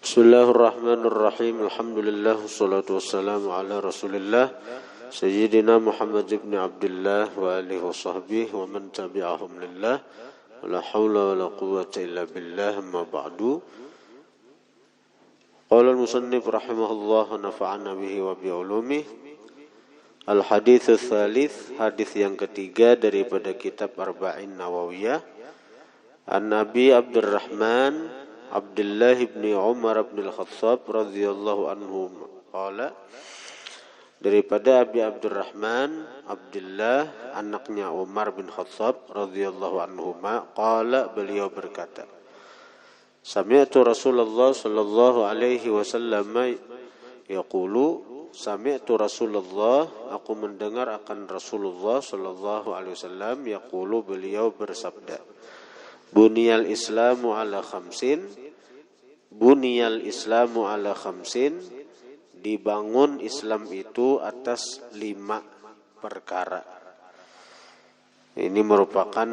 Bismillahirrahmanirrahim. Alhamdulillah wassalatu wassalamu ala Rasulillah Sayyidina Muhammad ibn Abdullah wa alihi wa sahbihi wa man tabi'ahum lillah. La hawla wa la quwwata illa billah. Amma ba'du. Qala al-musannif rahimahullah wa nafa'ana bihi wa bi ulumihi. Al-hadits tsalits, hadis yang ketiga daripada kitab Arba'in Nawawiyah. An Nabi Abdurrahman Abdullah bin Umar bin Al-Khattab radhiyallahu anhu qala, daripada Abi Abdurrahman Abdullah anaknya Umar bin Khattab radhiyallahu anhuma qala, beliau berkata, sami'tu Rasulullah sallallahu alaihi wasallam yaqulu, sami'tu Rasulullah, aku mendengar akan Rasulullah sallallahu alaihi wasallam yaqulu, beliau bersabda, Buniyal Islamu ala khamsin, Buniyal Islamu ala khamsin, dibangun Islam itu atas 5 perkara. Ini merupakan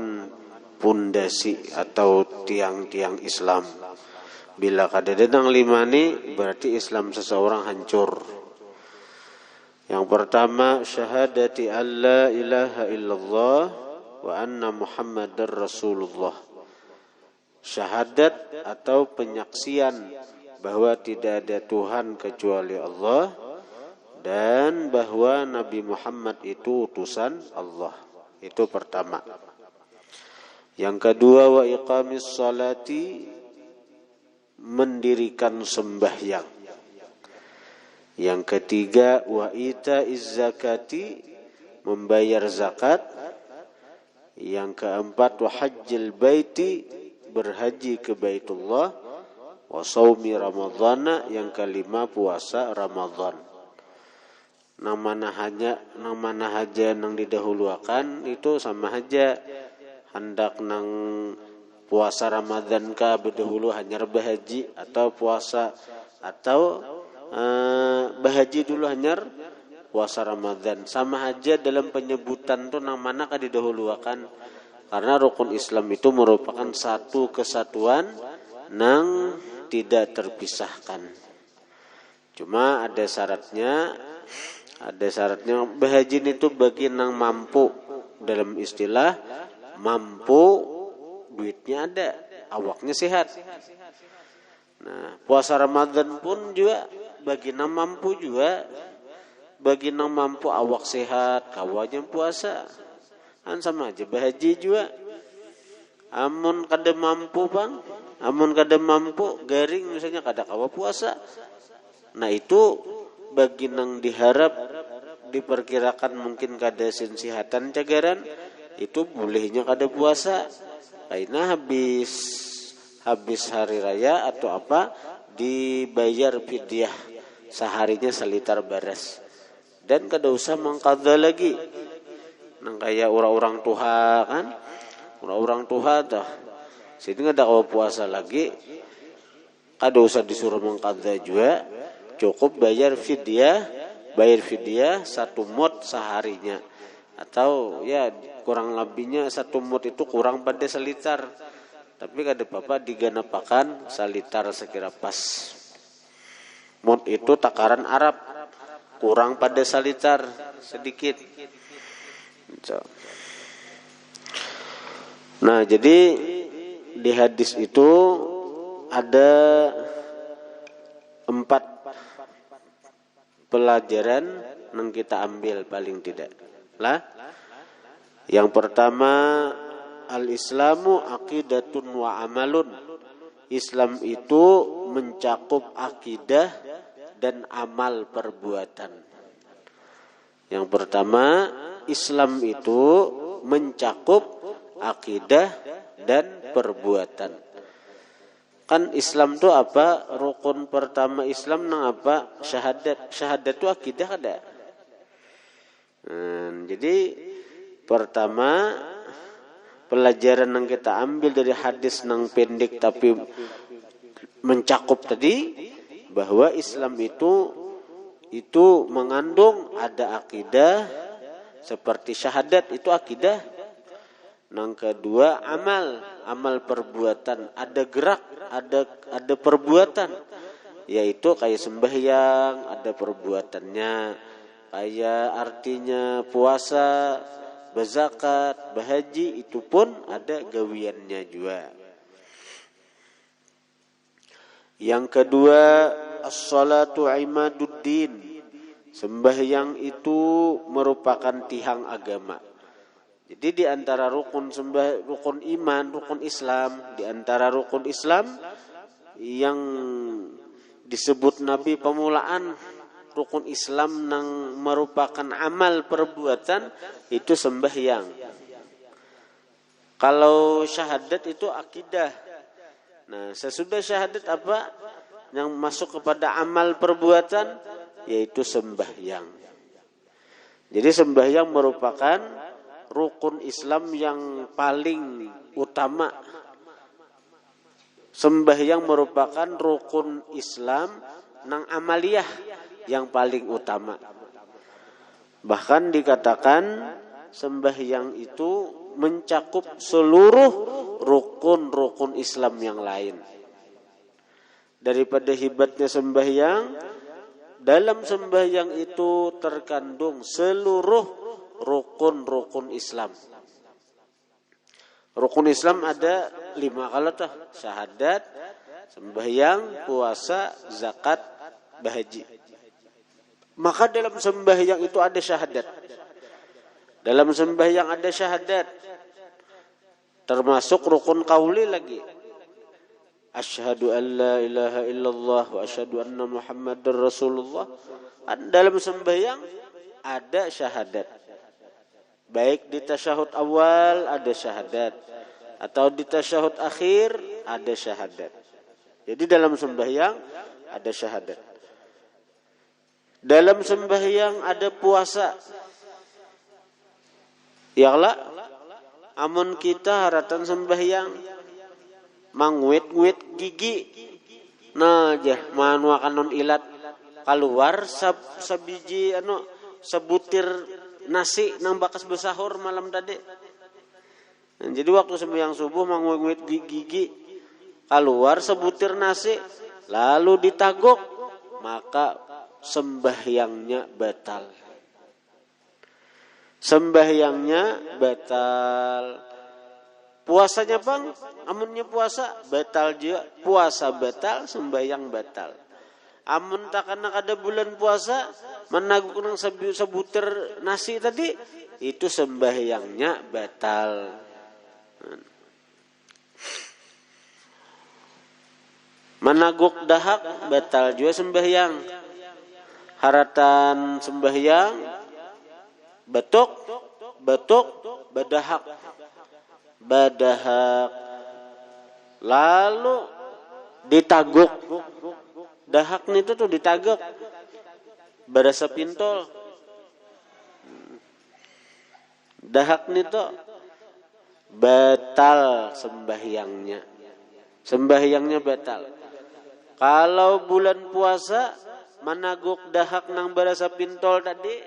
pondasi atau tiang-tiang Islam. Bila kadang-kadang 5 ini berarti Islam seseorang hancur. Yang pertama, syahadati alla ilaha illallah wa anna Muhammadar Rasulullah. Syahadat atau penyaksian bahwa tidak ada Tuhan kecuali Allah dan bahwa Nabi Muhammad itu utusan Allah. Itu pertama. Yang kedua, wa iqamis salati, mendirikan sembahyang. Yang ketiga, wa itaiz zakati, membayar zakat. Yang keempat, wa hajjil baiti, berhaji ke Baitullah, wa shaumi ramadhana, yang kelima puasa Ramadan. Nang mana haja nang didahuluakan itu sama aja, hendak nang puasa Ramadan ka berdahulu hanyar bahaji, atau puasa atau bahaji dulu hanyar puasa Ramadan, sama aja dalam penyebutan tuh nang mana ka didahuluakan. Karena rukun Islam itu merupakan satu kesatuan nang tidak terpisahkan. Cuma ada syaratnya. Bahajin itu bagi nang mampu, dalam istilah mampu, duitnya ada, awaknya sehat. Nah, puasa Ramadan pun juga bagi nang mampu juga, bagi nang mampu awak sehat, kawanya puasa. Kan sama aja bahaji juga. Amun kada mampu bang, amun kada mampu garing misalnya kada kawa puasa. Nah itu bagi nang diharap diperkirakan mungkin kada sensihatan cagaran, itu bolehnya kada puasa. Karena habis hari raya atau apa dibayar fidyah seharinya selitar beras. Dan kada usah mengqadha lagi. Nang kayak orang-orang tuha kan, orang-orang tuha dah. Sini nggak ada kau puasa lagi, kada usah disuruh mengqadha juga, cukup bayar fidyah 1 mud seharinya, atau ya kurang lebihnya 1 mud itu kurang pada selitar, tapi kada apa-apa diganapakan selitar sekira pas. Mud itu takaran Arab, kurang pada selitar sedikit. Nah, jadi di hadis itu ada 4 pelajaran yang kita ambil paling tidak. Yang pertama, al-Islamu aqidatun wa amalun. Islam itu mencakup akidah dan amal perbuatan. Yang pertama, Islam itu mencakup akidah dan perbuatan. Kan Islam itu apa? Rukun pertama Islam nang apa? Syahadat. Syahadat itu akidah ada. Jadi pertama pelajaran yang kita ambil dari hadis nang pendek tapi mencakup tadi, bahwa Islam itu mengandung ada akidah. Seperti syahadat itu akidah. Yang kedua amal perbuatan, ada gerak, ada perbuatan. yaitu kayak sembahyang ada perbuatannya, kayak artinya puasa, berzakat, berhaji, itu pun ada gawiannya juga. Yang kedua, as-salatu imaduddin. Sembahyang itu merupakan tiang agama. Jadi di antara rukun iman, rukun Islam, di antara rukun Islam yang disebut Nabi pemulaan rukun Islam yang merupakan amal perbuatan itu sembahyang. Kalau syahadat itu akidah. Nah, sesudah syahadat apa yang masuk kepada amal perbuatan yaitu sembahyang. Jadi sembahyang merupakan rukun Islam yang paling utama. Sembahyang merupakan rukun Islam nang amaliyah yang paling utama. Bahkan dikatakan sembahyang itu mencakup seluruh rukun-rukun Islam yang lain. Daripada hebatnya sembahyang, dalam sembahyang itu terkandung seluruh rukun-rukun Islam. Rukun Islam ada 5 kalau tuh, syahadat, sembahyang, puasa, zakat, berhaji. Maka dalam sembahyang itu ada syahadat. Dalam sembahyang ada syahadat. Termasuk rukun qauli lagi. Asyhadu an la ilaha illallah wa asyhadu anna Muhammadar Rasulullah. Dalam sembahyang ada syahadat. Baik di tasyahud awal ada syahadat atau di tasyahud akhir ada syahadat. Jadi dalam sembahyang ada syahadat. Dalam sembahyang ada puasa. Yalah, amun kita haratan sembahyang mangwit-wit gigi. Nah, jah manu akan ilat keluar sabiji sebutir nasi nang bakas bersahur malam tadi. Nah, jadi waktu sembahyang subuh mangwit gigi keluar sebutir nasi lalu ditaguk, maka sembahyangnya batal. Sembahyangnya batal. Puasanya bang, amunnya puasa batal juga. Puasa batal, sembahyang batal. Amun tak kena ada bulan puasa, menaguk nang sebutir nasi tadi, itu sembahyangnya batal. Menaguk dahak batal juga sembahyang. Haratan sembahyang betuk, badahak. Lalu ditaguk. Dahak itu tuh ditaguk. Berasa pintol. Dahak itu batal sembahyangnya. Sembahyangnya batal. Kalau bulan puasa menaguk dahak nang berasa pintol tadi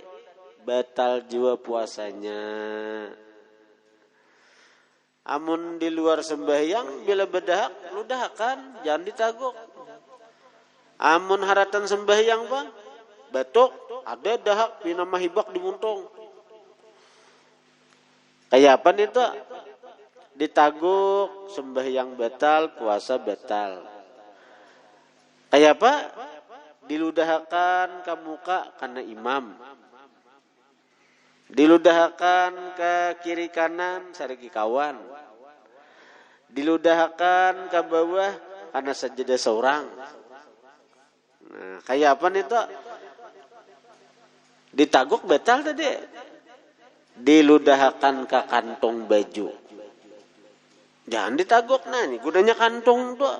batal juga puasanya. Amun di luar sembahyang bila bedahak lu dahakan, jangan ditaguk. Amun haratan sembahyang bang batuk ada dahak pina mahibak dimuntung. Kayak apa nih tuh? Ditaguk sembahyang batal, puasa batal. Kayak apa? Diludahakan ke muka karena imam. Diludahakan ke kiri kanan sarigi kawan. Diludahakan ke bawah karena sajadah seorang. Nah, kayak apa nih tuh? Ditaguk batal tadi. Diludahakan ke kantong baju. Jangan ditaguk nah nih, gunanya kantong tuh.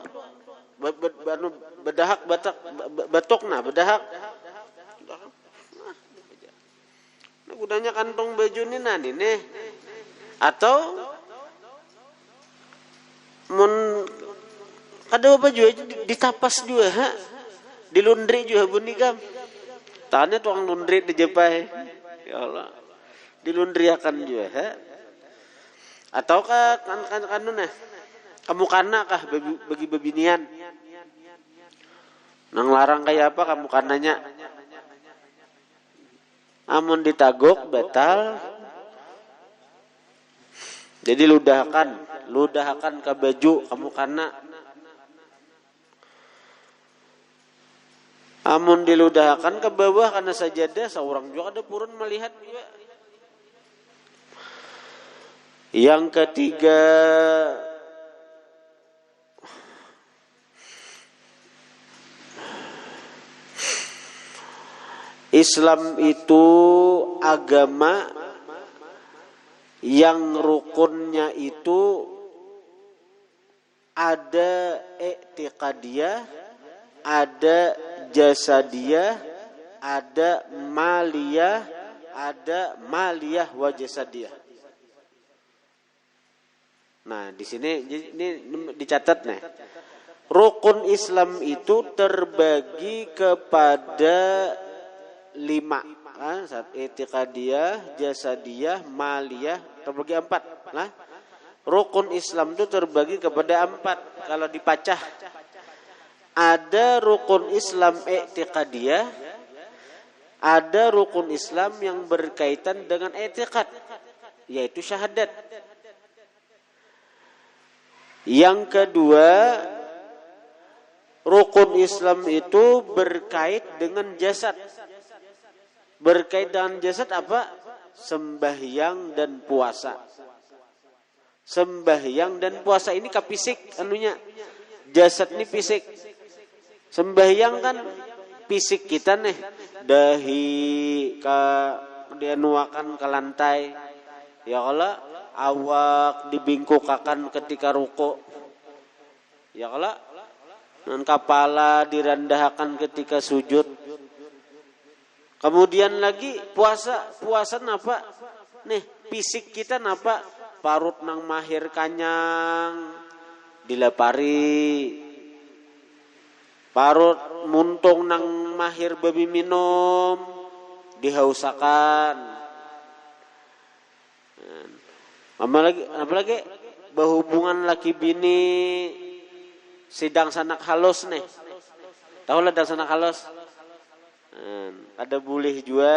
Bedahak batok nah bedahak. Nah, gunanya kantong baju nih nah nih. Atau ada apa juga ditapas juga ha? Di laundry juga bunikam. Tangannya tuang laundry dijepai. Ya Allah. Di laundry akan juga ha? Atau kan nah kamu kana kah bagi bebinian Nang larang kayak apa kamu kananya? Amun ditaguk batal. Jadi ludahkan ke baju kamu kana. Amun diludahkan ke bawah karena sajadah, seorang juga ada purun melihat juga. Yang ketiga, Islam itu agama yang rukunnya itu ada i'tiqadiyah, ada jasadiyah, ada maliyah, ada maliyah wa jasadiyah. Nah, di sini ini dicatat nih. Rukun Islam itu terbagi kepada 5. I'tiqadiyah, jasadiyah, maliyah, terbagi 4. Nah, rukun Islam itu terbagi kepada 4. Kalau dipacah, ada rukun Islam i'tiqadiyah, ada rukun Islam yang berkaitan dengan i'tiqad, yaitu syahadat. Yang kedua, rukun Islam itu berkait dengan jasad. Berkait dengan jasad apa? Sembahyang dan puasa. Sembahyang dan puasa ini ka fisik anunya. Jasad ini fisik. Sembahyang kan fisik kita nih. Dahi ka dianuakan ke lantai. Ya Allah, awak dibingkukakan ketika ruku. Ya kalau dan kepala direndahkan ketika sujud. Kemudian lagi puasa napa? Nih, fisik kita napa? Parut nang mahir kanyang dilapari. Parut muntung nang mahir babi minum dihausakan. Apalagi berhubungan laki bini sidang sanak halus nih. Tahu lah sidang sanak halus. Ada boleh juga.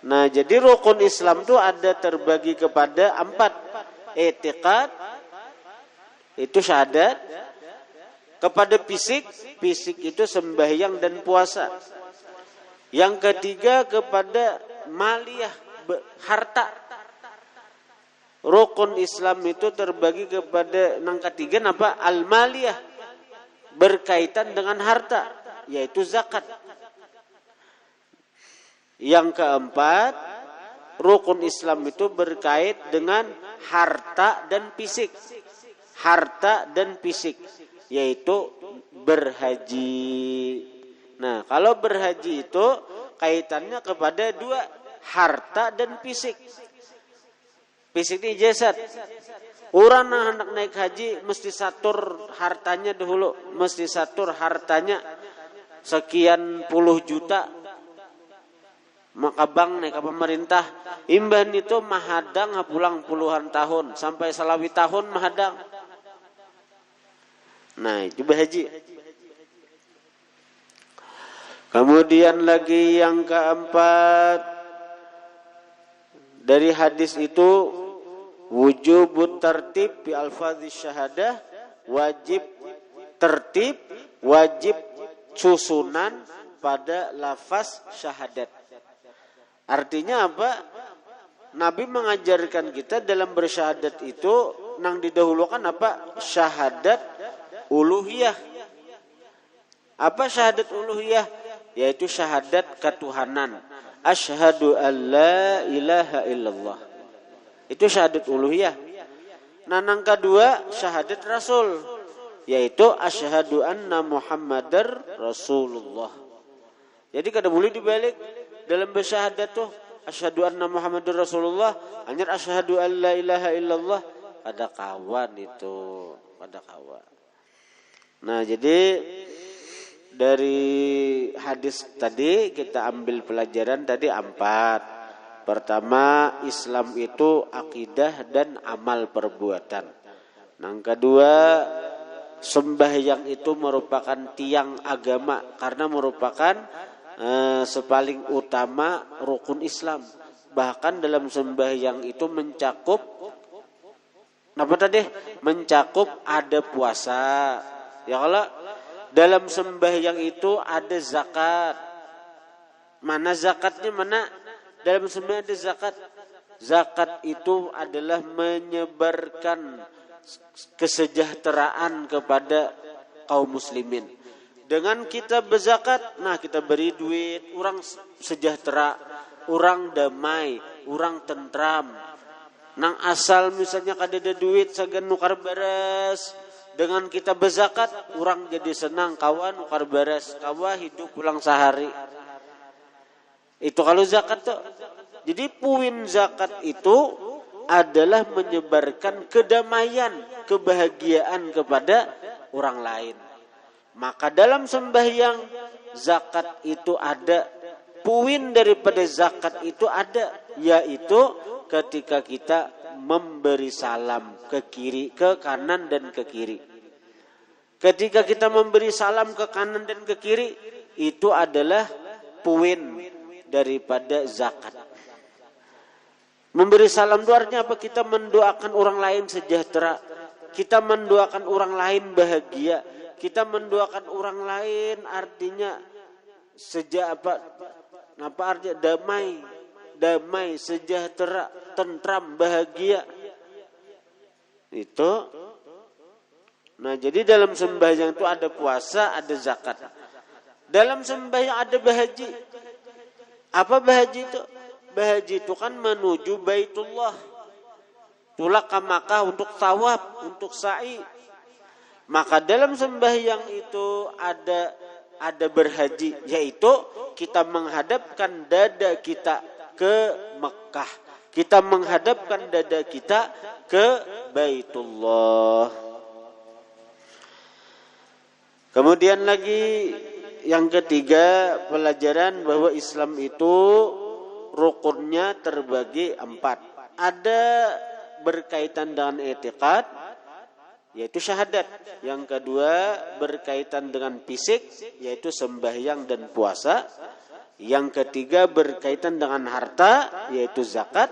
Nah, jadi rukun Islam itu ada terbagi kepada 4. I'tiqad itu syahadat. Kepada fisik itu sembahyang dan puasa. Yang ketiga kepada maliyah, harta. Rukun Islam itu terbagi kepada yang ketiga apa? Al-maliyah, berkaitan dengan harta, yaitu zakat. Yang keempat, rukun Islam itu berkait dengan harta dan fisik. Harta dan fisik, yaitu berhaji. Nah, kalau berhaji itu kaitannya kepada 2, harta dan fisik. Fisik ini jasad. Orang hendak naik haji mesti satur hartanya dahulu, mesti satur hartanya sekian puluh juta. Maka bank naik ke pemerintah, imban itu mahadang pulang puluhan tahun sampai salawi tahun mahadang. Nah, itu berhaji. Kemudian lagi yang keempat, dari hadis itu wujubut tertib bi alfadzi syahadah, wajib tertib, wajib susunan pada lafaz syahadat. Artinya apa? Nabi mengajarkan kita dalam bersyahadat itu nang didahulukan apa? Syahadat uluhiyah. Apa syahadat uluhiyah? Yaitu syahadat ketuhanan. Asyhadu an la ilaha illallah. Itu syahadat uluhiyah. Nah, yang kedua syahadat rasul, yaitu asyhadu anna muhammadar rasulullah. Jadi kada boleh dibalik dalam bersyahadat tuh asyhadu anna muhammadar rasulullah, hanya asyhadu an la ilaha illallah, ada kawan itu, ada kawan. Nah, jadi dari hadis tadi kita ambil pelajaran tadi 4. Pertama, Islam itu akidah dan amal perbuatan. Yang kedua, sembahyang itu merupakan tiang agama karena merupakan sepaling utama rukun Islam. Bahkan dalam sembahyang itu mencakup apa tadi? Mencakup ada puasa. Ya kalau dalam sembahyang itu ada zakat. Mana zakatnya? Mana dalam sembahyang ada zakat? Zakat itu adalah menyebarkan kesejahteraan kepada kaum muslimin. Dengan kita berzakat, nah kita beri duit, orang sejahtera, orang damai, orang tentram. Nang asal misalnya kada ada duit sagan nukar beres. Dengan kita berzakat, orang jadi senang, kawan nukar beres, kawan hidup pulang sehari. Itu kalau zakat tuh. Jadi poin zakat itu adalah menyebarkan kedamaian, kebahagiaan kepada orang lain. Maka dalam sembahyang zakat itu ada, poin daripada zakat itu ada, yaitu ketika kita memberi salam ke kiri, ke kanan dan ke kiri. Ketika kita memberi salam ke kanan dan ke kiri, itu adalah poin daripada zakat. Memberi salam itu artinya apa? Kita mendoakan orang lain sejahtera. Kita mendoakan orang lain bahagia. Kita mendoakan orang lain artinya apa artinya? Damai, sejahtera, tentram, bahagia. Itu. Nah, jadi dalam sembahyang itu ada puasa, ada zakat. Dalam sembahyang ada bahaji. Apa bahaji itu? Bahaji itu kan menuju Baitullah. Tulak ke Makkah untuk tawaf, untuk sa'i. Maka dalam sembahyang itu ada berhaji, yaitu kita menghadapkan dada kita ke Mekah. Kita menghadapkan dada kita ke Baitullah. Kemudian lagi yang ketiga, pelajaran bahwa Islam itu rukunnya terbagi 4. Ada berkaitan dengan i'tiqad, yaitu syahadat. Yang kedua berkaitan dengan fisik, yaitu sembahyang dan puasa. Yang ketiga berkaitan dengan harta, yaitu zakat.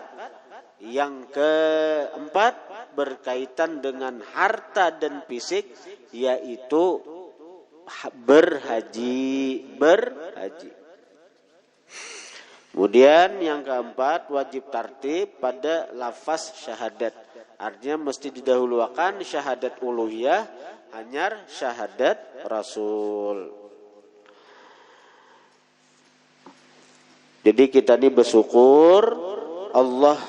Yang keempat berkaitan dengan harta dan fisik, yaitu berhaji. Kemudian yang keempat wajib tartib pada lafaz syahadat. Artinya mesti didahulukan syahadat uluhiyah, hanyar syahadat Rasul. Jadi kita ini bersyukur Allah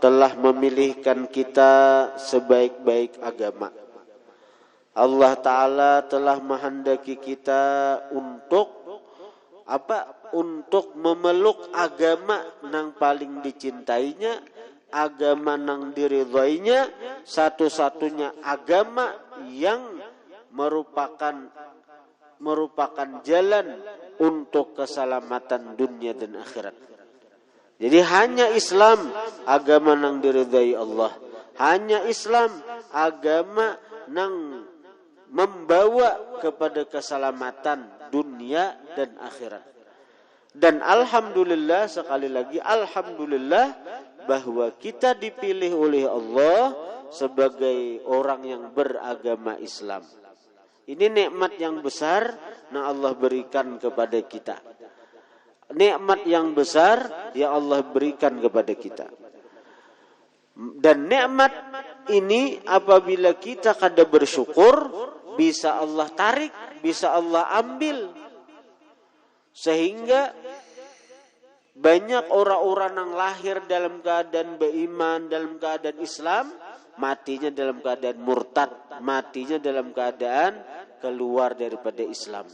telah memilihkan kita sebaik-baik agama. Allah Ta'ala telah menghendaki kita untuk untuk memeluk agama nang paling dicintainya, agama nang diridhoinya, satu-satunya agama yang merupakan jalan untuk keselamatan dunia dan akhirat. Jadi hanya Islam agama nang diridhai Allah. Hanya Islam agama nang membawa kepada keselamatan dunia dan akhirat. Dan alhamdulillah, sekali lagi alhamdulillah, bahwa kita dipilih oleh Allah sebagai orang yang beragama Islam. Ini nikmat yang besar yang Allah berikan kepada kita. Nikmat yang besar yang Allah berikan kepada kita. Dan nikmat ini apabila kita kada bersyukur, bisa Allah tarik, bisa Allah ambil. Sehingga banyak orang-orang yang lahir dalam keadaan beriman, dalam keadaan Islam, matinya dalam keadaan murtad, matinya dalam keadaan keluar daripada Islam.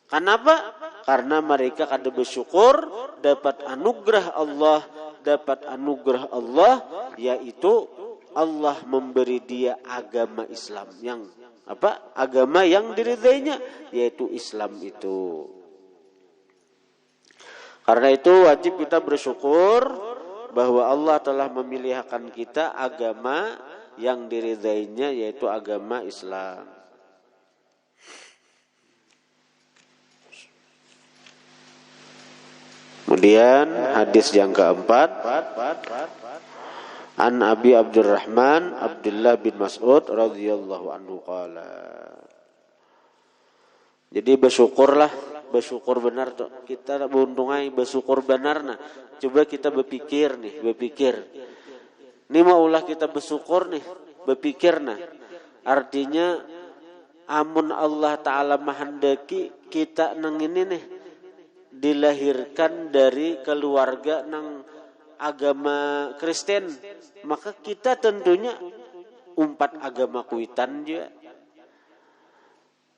Kenapa? Karena mereka kada bersyukur dapat anugerah Allah, yaitu Allah memberi dia agama Islam yang agama yang diridainya, yaitu Islam itu. Karena itu wajib kita bersyukur bahwa Allah telah memilihkan kita agama yang diridainya yaitu agama Islam. Kemudian hadis yang keempat, an Abi Abdurrahman Abdullah bin Mas'ud radhiyallahu anhu qala. Jadi bersyukur benar tuh. Kita beuntungai bersyukur benarna. Coba kita berpikir. Ini maulah kita bersyukur nih, berpikirna. Artinya amun Allah Ta'ala mahandaki kita nang ini nih dilahirkan dari keluarga nang agama Kristen, maka kita tentunya umpat agama kuitan juga.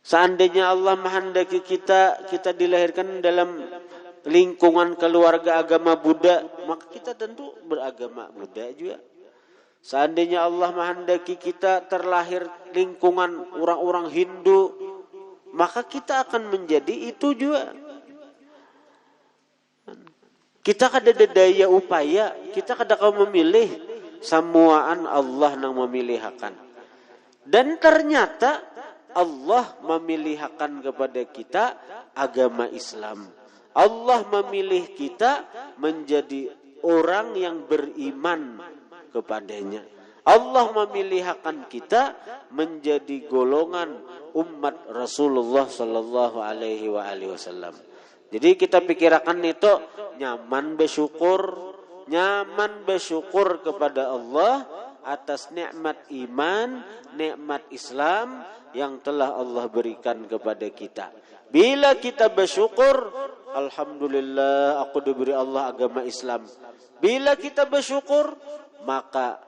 Seandainya Allah menghendaki kita dilahirkan dalam lingkungan keluarga agama Buddha, maka kita tentu beragama Buddha juga. Seandainya Allah menghendaki kita terlahir lingkungan orang-orang Hindu, maka kita akan menjadi itu juga. Kita kada ada daya upaya, kita kada kau memilih, samuaan Allah nang memilihakan. Dan ternyata Allah memilihakan kepada kita agama Islam. Allah memilih kita menjadi orang yang beriman kepadanya. Allah memilihakan kita menjadi golongan umat Rasulullah sallallahu alaihi wasallam. Jadi kita pikirkan itu nyaman bersyukur kepada Allah atas nikmat iman, nikmat Islam yang telah Allah berikan kepada kita. Bila kita bersyukur, alhamdulillah aku diberi Allah agama Islam. Bila kita bersyukur, maka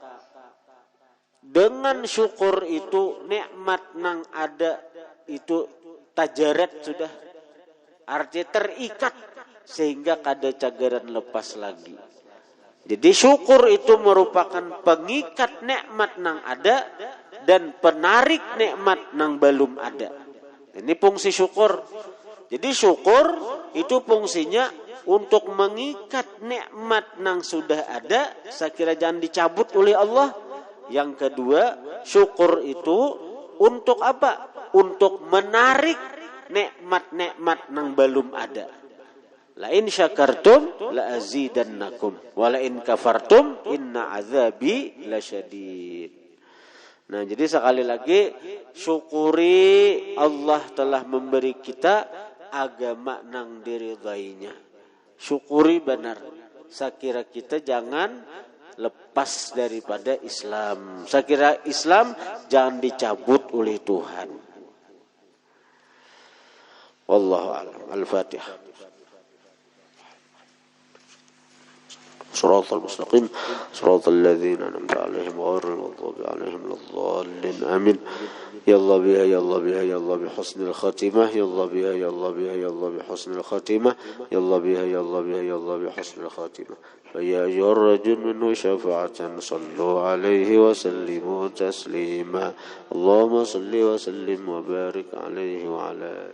dengan syukur itu nikmat nang ada itu tajarat sudah. Artinya terikat sehingga kada cagaran lepas lagi. Jadi syukur itu merupakan pengikat nikmat nang ada dan penarik nikmat nang belum ada. Ini fungsi syukur. Jadi syukur itu fungsinya untuk mengikat nikmat nang sudah ada, sekira jangan dicabut oleh Allah. Yang kedua, syukur itu untuk apa? Untuk menarik nikmat-nikmat nang belum ada. La in syakartum la azidannakum wa la in kafartum inna azabi lasyadid. Nah, jadi sekali lagi syukuri Allah telah memberi kita agama nang diridainya. Syukuri benar. Sakira kita jangan lepas daripada Islam. Sakira Islam jangan dicabut oleh Tuhan. Wallahu a'lam. Al-Fatihah. Shiratal mustaqim, shiratal ladzina an'amta 'alaihim ghairil maghdubi 'alaihim waladdallin. Amin. Ya Allah biha ya Allah biha ya Allah bi husnil khatimah, ya Allah biha ya Allah biha ya Allah bi husnil khatimah, ya Allah biha ya Allah biha ya Allah bi husnil khatimah. Fa ya ayyuhar rajul minhu syafa'atan sallu 'alaihi wa sallimu taslima. Allahumma salli wa sallim wa barik 'alaihi wa 'ala